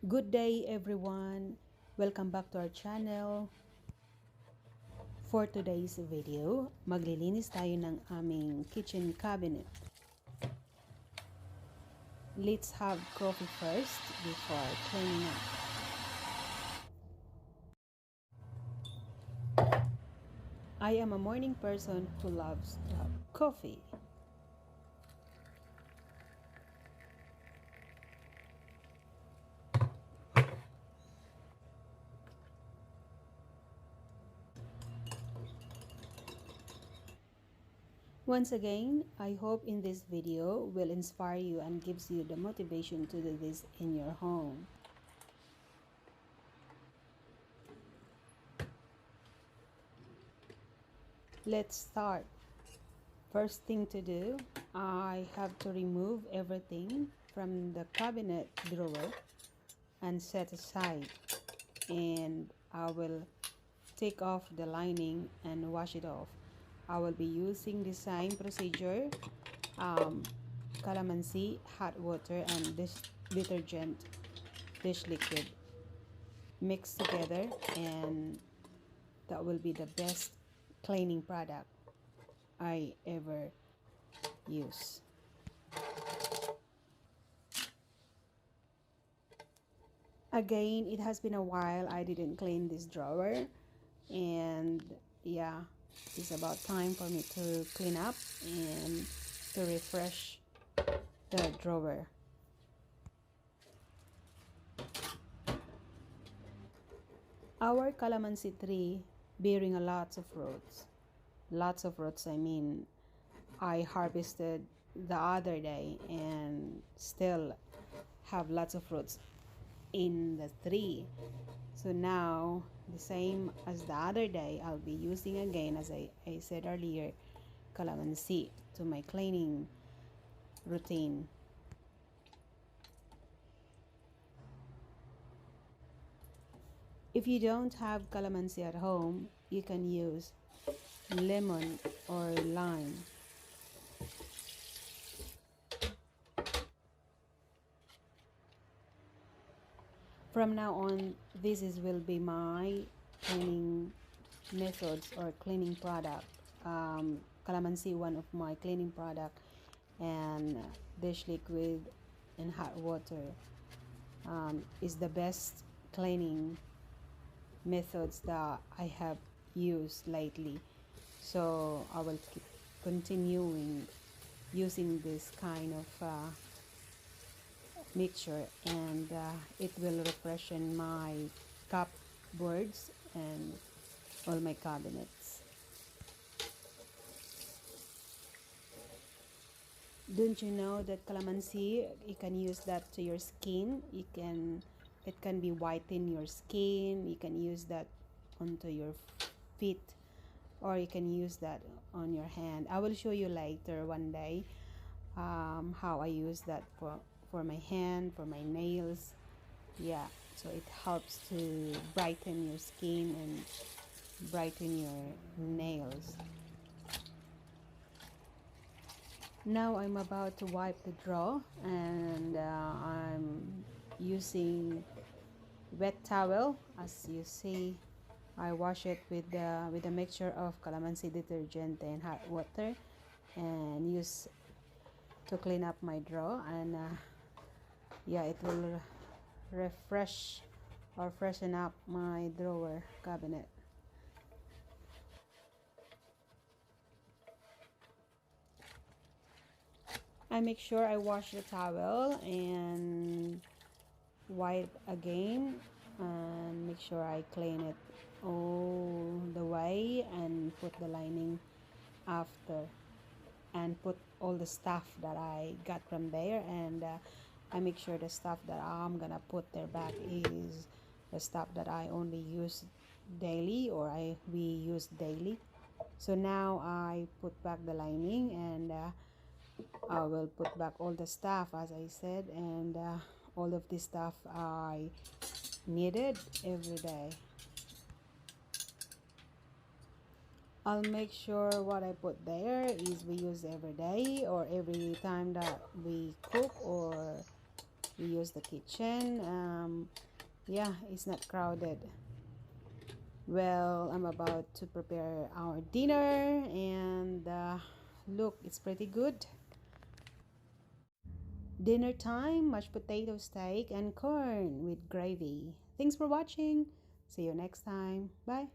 Good day everyone! Welcome back to our channel. For today's video, maglilinis tayo ng aming kitchen cabinet. Let's have coffee first before cleaning up. I am a morning person who loves to have coffee. Once again, I hope in this video will inspire you and gives you the motivation to do this in your home. Let's start. First thing to do, I have to remove everything from the cabinet drawer and set aside, and I will take off the lining and wash it off. I will be using the same procedure, Kalamansi, hot water, and dish detergent, dish liquid mixed together, and that will be the best cleaning product I ever use. Again, it has been a while I didn't clean this drawer, and yeah, it's about time for me to clean up and to refresh the drawer. Our calamansi tree bearing a lots of fruits. I mean, I harvested the other day and still have lots of fruits in the tree. So now, the same as the other day, I'll be using again, as I said earlier, calamansi to my cleaning routine. If you don't have calamansi at home, you can use lemon or lime. From now on, will be my cleaning methods or cleaning product. Calamansi, one of my cleaning product, and dish liquid and hot water is the best cleaning methods that I have used lately. So I will keep continuing using this kind of mixture, and it will refreshen my cupboards and all my cabinets. Don't you know that calamansi, you can use that to your skin? It can be whiten your skin. You can use that onto your feet, or you can use that on your hand. I will show you later one day how I use that for my hand, for my nails. Yeah, so it helps to brighten your skin and brighten your nails. Now I'm about to wipe the drawer, and I'm using wet towel. As you see, I wash it with a mixture of calamansi detergent and hot water, and use to clean up my drawer. And yeah, it will refresh or freshen up my drawer cabinet. I make sure I wash the towel and wipe again, and make sure I clean it all the way and put the lining after, and put all the stuff that I got from there, and I make sure the stuff that I'm gonna put there back is the stuff that I only use daily, or we use daily. So now I put back the lining, and I will put back all the stuff, as I said, and all of this stuff I needed every day. I'll make sure what I put there is we use every day, or every time that we cook or we use the kitchen. Yeah, it's not crowded. Well, I'm about to prepare our dinner, and look, it's pretty good. Dinner time, mashed potato, steak, and corn with gravy. Thanks for watching. See you next time. Bye.